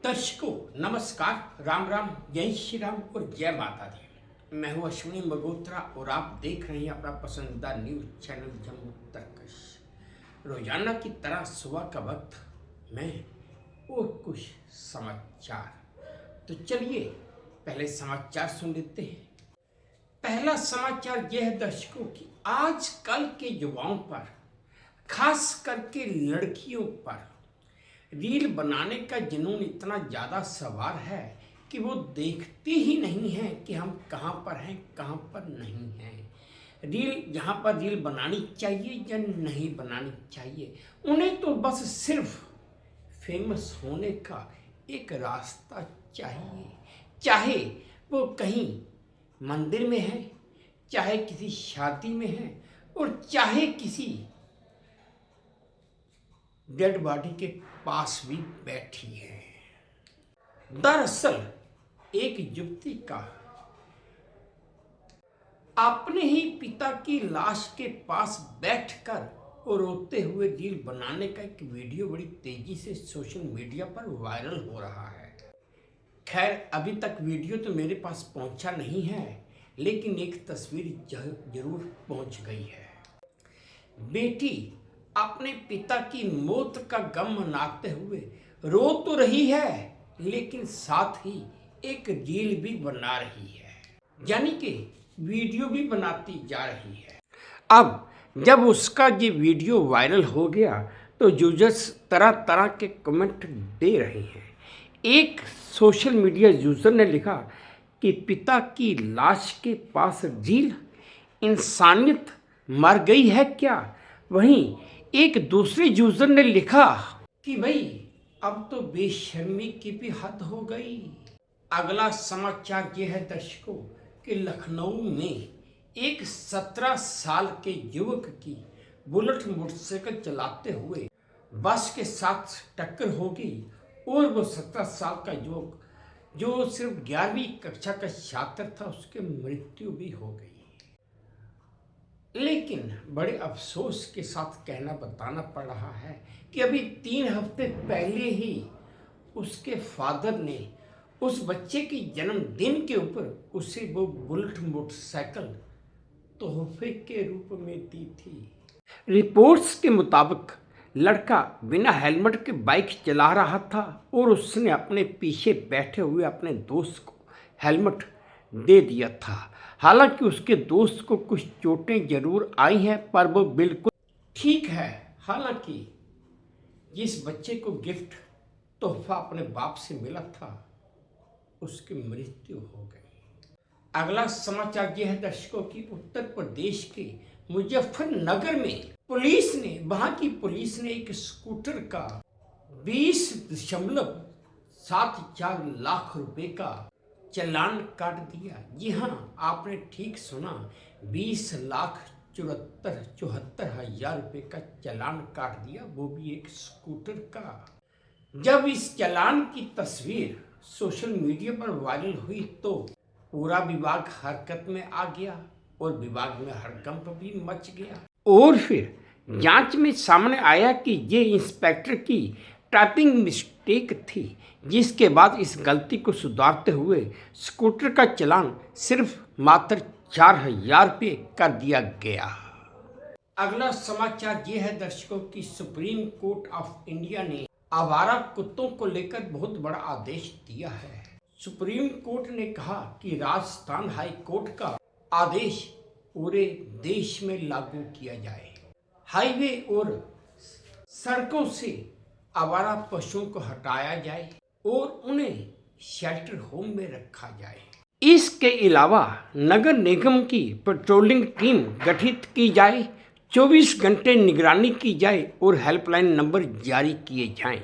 दर्शकों नमस्कार, राम राम, जय श्री राम और जय माता दी। मैं हूं अश्विनी मगोत्रा और आप देख रहे हैं अपना पसंदीदा न्यूज चैनल जम्मू तर्कश। रोजाना की तरह सुबह का वक्त मैं और कुछ समाचार। तो चलिए पहले समाचार सुन लेते हैं। पहला समाचार यह है दर्शकों कि आजकल के युवाओं पर, खास करके लड़कियों पर रील बनाने का जुनून इतना ज़्यादा सवार है कि वो देखते ही नहीं हैं कि हम कहाँ पर हैं, कहाँ पर नहीं हैं। जहाँ पर रील बनानी चाहिए या नहीं बनानी चाहिए, उन्हें तो बस सिर्फ फेमस होने का एक रास्ता चाहिए। चाहे वो कहीं मंदिर में है, चाहे किसी शादी में है और चाहे किसी डेड बॉडी के पास भी बैठी है। दरअसल एक युवती का अपने ही पिता की लाश के पास बैठकर और रोते हुए रील बनाने का एक वीडियो बड़ी तेजी से सोशल मीडिया पर वायरल हो रहा है। खैर अभी तक वीडियो तो मेरे पास पहुंचा नहीं है, लेकिन एक तस्वीर जरूर पहुंच गई है। बेटी अपने पिता की मौत का गम मनाते हुए रो तो रही है, लेकिन साथ ही एक रील भी बना रही है, यानी कि वीडियो भी बनाती जा रही है। अब जब उसका ये वीडियो वायरल हो गया तो यूजर्स तरह तरह के कमेंट दे रहे हैं। एक सोशल मीडिया यूजर ने लिखा कि पिता की लाश के पास रील, इंसानियत मर गई है क्या। वहीं एक दूसरे यूजर ने लिखा कि भाई अब तो बेशर्मी की भी हद हो गई। अगला समाचार यह है दर्शकों कि लखनऊ में एक 17 साल के युवक की बुलेट मोटरसाइकिल चलाते हुए बस के साथ टक्कर हो गई और वो 17 साल का युवक जो सिर्फ 11वीं कक्षा का छात्र था, उसकी मृत्यु भी हो गई। लेकिन बड़े अफसोस के साथ बताना पड़ रहा है कि अभी 3 हफ्ते पहले ही उसके फादर ने उस बच्चे के जन्मदिन के ऊपर उसे वो बुलेट मोटरसाइकिल तोहफे के रूप में दी थी। रिपोर्ट्स के मुताबिक लड़का बिना हेलमेट के बाइक चला रहा था और उसने अपने पीछे बैठे हुए अपने दोस्त को हेलमेट दे दिया था। हालांकि उसके दोस्त को कुछ चोटें जरूर आई हैं, पर वो बिल्कुल ठीक है। हालांकि जिस बच्चे को गिफ्ट तोहफा अपने बाप से मिला था, उसकी मृत्यु हो गई। अगला समाचार यह है दर्शकों की उत्तर प्रदेश के मुजफ्फरनगर में वहां की पुलिस ने एक स्कूटर का 20.74 लाख रुपए का चालान काट दिया। जी हाँ, आपने ठीक सुना, 20,74,74,000 रुपए का चालान काट दिया, वो भी एक स्कूटर का। जब इस चालान की तस्वीर सोशल मीडिया पर वायरल हुई तो पूरा विभाग हरकत में आ गया और विभाग में हड़कंप भी मच गया। और फिर जांच में सामने आया कि ये इंस्पेक्टर की टाइपिंग मिस्टेक थी, जिसके बाद इस गलती को सुधारते हुए स्कूटर का चालान सिर्फ मात्र 4,000 रुपये कर दिया गया। अगला समाचार ये है दर्शकों की सुप्रीम कोर्ट ऑफ इंडिया ने आवारा कुत्तों को लेकर बहुत बड़ा आदेश दिया है। सुप्रीम कोर्ट ने कहा कि राजस्थान हाई कोर्ट का आदेश पूरे देश में लागू किया जाए। हाईवे और सड़कों से आवारा पशुओं को हटाया जाए और उन्हें शेल्टर होम में रखा जाए। इसके अलावा नगर निगम की पेट्रोलिंग टीम गठित की जाए, 24 घंटे निगरानी की जाए और हेल्पलाइन नंबर जारी किए जाएं।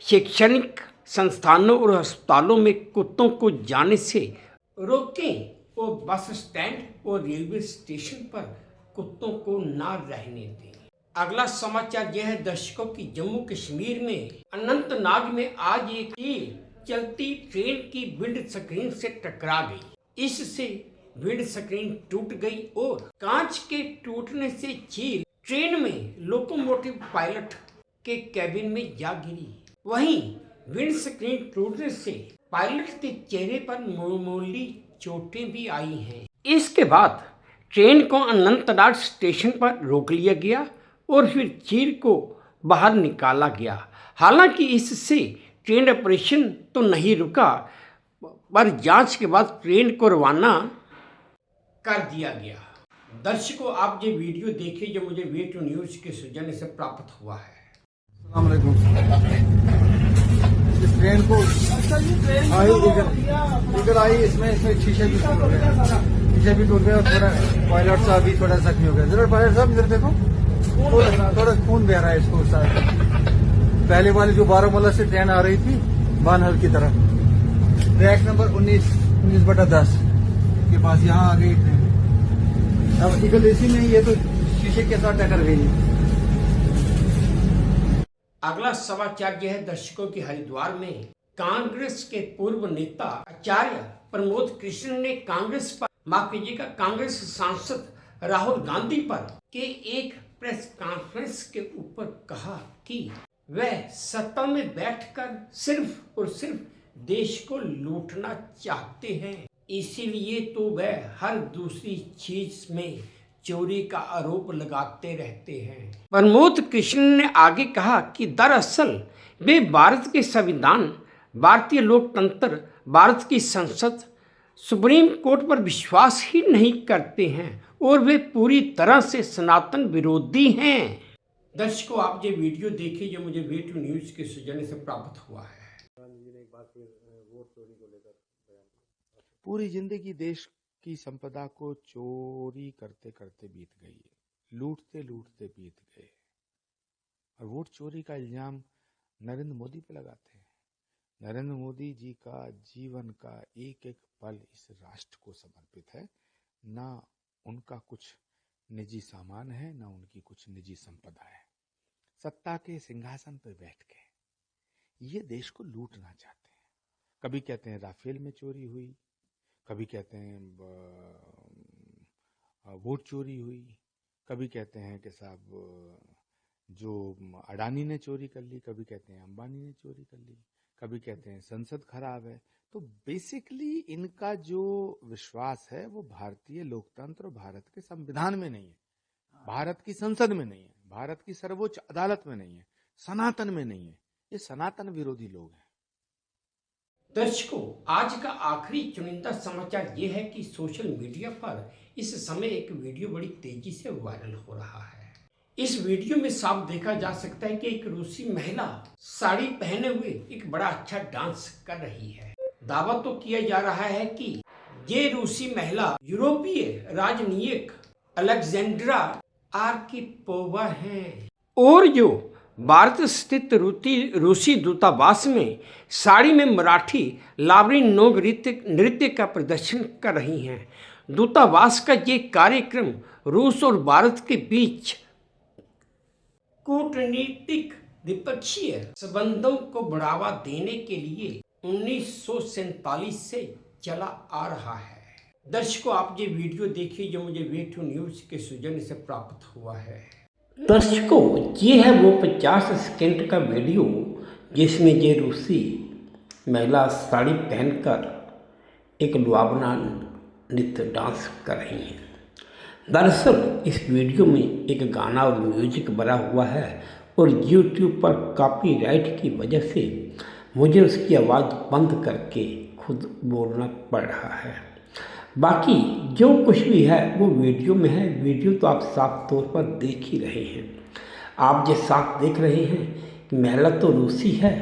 शैक्षणिक संस्थानों और अस्पतालों में कुत्तों को जाने से रोकें और बस स्टैंड और रेलवे स्टेशन पर कुत्तों को ना रहने दें। अगला समाचार यह है दर्शकों की जम्मू कश्मीर में अनंतनाग में आज एक चलती ट्रेन की विंड स्क्रीन से टकरा गई। इससे विंड स्क्रीन टूट गई और कांच के टूटने से चील ट्रेन में लोकोमोटिव पायलट के कैबिन में जा गिरी। वहीं विंड स्क्रीन टूटने से पायलट के चेहरे पर मामूली चोटें भी आई हैं। इसके बाद ट्रेन को अनंतनाग स्टेशन पर रोक लिया गया और फिर चीर को बाहर निकाला गया। हालांकि इससे ट्रेन ऑपरेशन तो नहीं रुका, पर जांच के बाद ट्रेन को रवाना कर दिया गया। दर्शकों, आप ये वीडियो देखिए जो मुझे वे टू न्यूज के सौजन्य से प्राप्त हुआ है। अस्सलाम वालेकुम। इस ट्रेन को आई इधर आई, इसमें शीशे भी टूट गए और थोड़ा पायलट साहब भी थोड़ा जख्मी हो गया। जरा पायलट साहब इधर देखो, थोड़ा खून बह रहा है इसको साथ। पहले वाली जो बारामूला से ट्रेन आ रही थी बानहल की तरफ, ट्रैक नंबर 19/10 के पास यहाँ आ गई ट्रेन। अब इधर इसी में ये तो शीशे के साथ टक्कर गई। अगला समाचार यह है दर्शकों की हरिद्वार में कांग्रेस के पूर्व नेता आचार्य प्रमोद कृष्ण ने कांग्रेस सांसद राहुल गांधी पर के एक प्रेस कॉन्फ्रेंस के ऊपर कहा कि वह सत्ता में बैठकर सिर्फ और सिर्फ देश को लूटना चाहते हैं, इसीलिए तो वह हर दूसरी चीज में चोरी का आरोप लगाते रहते हैं। प्रमोद कृष्ण ने आगे कहा कि दरअसल वे भारत के संविधान, भारतीय लोकतंत्र, भारत की संसद, सुप्रीम कोर्ट पर विश्वास ही नहीं करते हैं और वे पूरी तरह से सनातन विरोधी हैं। दर्शकों, आप ये वीडियो देखिए जो मुझे वे टू न्यूज के सौजन्य से प्राप्त हुआ है। पूरी जिंदगी देश की संपदा को चोरी करते करते बीत गई है, लूटते लूटते बीत गए, और वोट चोरी का इल्जाम नरेंद्र मोदी पे लगाते हैं। नरेंद्र मोदी जी का जीवन का एक एक पल इस राष्ट्र को समर्पित है। ना उनका कुछ निजी सामान है, ना उनकी कुछ निजी संपदा है। सत्ता के सिंहासन पर बैठ के ये देश को लूटना चाहते हैं। कभी कहते हैं राफेल में चोरी हुई, कभी कहते हैं वोट चोरी हुई, कभी कहते हैं कि साहब जो अडानी ने चोरी कर ली, कभी कहते हैं अंबानी ने चोरी कर ली, कभी कहते हैं संसद खराब है। तो बेसिकली इनका जो विश्वास है वो भारतीय लोकतंत्र और भारत के संविधान में नहीं है, भारत की संसद में नहीं है, भारत की सर्वोच्च अदालत में नहीं है, सनातन में नहीं है। ये सनातन विरोधी लोग हैं। दर्शकों, आज का आखिरी चुनिंदा समाचार ये है कि सोशल मीडिया पर इस समय एक वीडियो बड़ी तेजी से वायरल हो रहा है। इस वीडियो में साफ देखा जा सकता है कि एक रूसी महिला साड़ी पहने हुए एक बड़ा अच्छा डांस कर रही है। दावा तो किया जा रहा है कि ये रूसी महिला यूरोपीय राजनयिक अलेक्जेंड्रा आर्किपोवा है और जो भारत स्थित रूसी दूतावास में साड़ी में मराठी लावणी नोग नृत्य का प्रदर्शन कर रही हैं। दूतावास का ये कार्यक्रम रूस और भारत के बीच कूटनीतिक द्विपक्षीय संबंधों को बढ़ावा देने के लिए 1947 से चला आ रहा है। दर्शकों, आप ये वीडियो देखिए जो मुझे वे टू न्यूज के सौजन्य से प्राप्त हुआ है। दर्शकों, ये है वो 50 सेकंड का वीडियो जिसमें ये रूसी महिला साड़ी पहनकर एक लुभावना नृत्य डांस कर रही हैं। दरअसल इस वीडियो में एक गाना और म्यूजिक बना हुआ है और YouTube पर कॉपीराइट की वजह से मुझे उसकी आवाज़ बंद करके खुद बोलना पड़ रहा है। बाकी जो कुछ भी है वो वीडियो में है। वीडियो तो आप साफ तौर पर देख ही रहे हैं। आप जो साफ देख रहे हैं, महिला तो रूसी है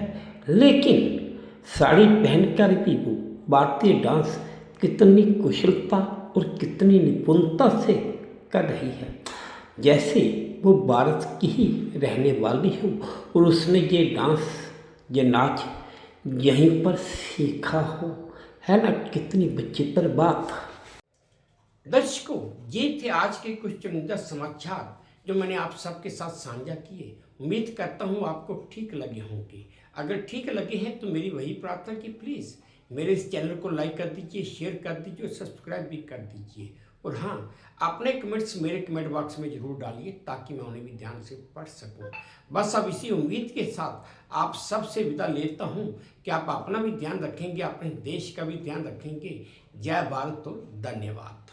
लेकिन साड़ी पहनकर भी वो भारतीय डांस कितनी कुशलता और कितनी निपुणता से कर रही है, जैसे वो भारत की ही रहने वाली हो और उसने ये डांस, ये नाच यहीं पर सीखा हो। है ना कितनी विचित्र बात। दर्शकों, ये थे आज के कुछ चुनिंदा समाचार जो मैंने आप सबके साथ साझा किए। उम्मीद करता हूँ आपको ठीक लगे होंगे। अगर ठीक लगे हैं तो मेरी वही प्रार्थना कि प्लीज़ मेरे इस चैनल को लाइक कर दीजिए, शेयर कर दीजिए और सब्सक्राइब भी कर दीजिए और हाँ, अपने कमेंट्स मेरे कमेंट बॉक्स में ज़रूर डालिए ताकि मैं उन्हें भी ध्यान से पढ़ सकूं। बस अब इसी उम्मीद के साथ आप सबसे विदा लेता हूं कि आप अपना भी ध्यान रखेंगे, अपने देश का भी ध्यान रखेंगे। जय भारत और धन्यवाद।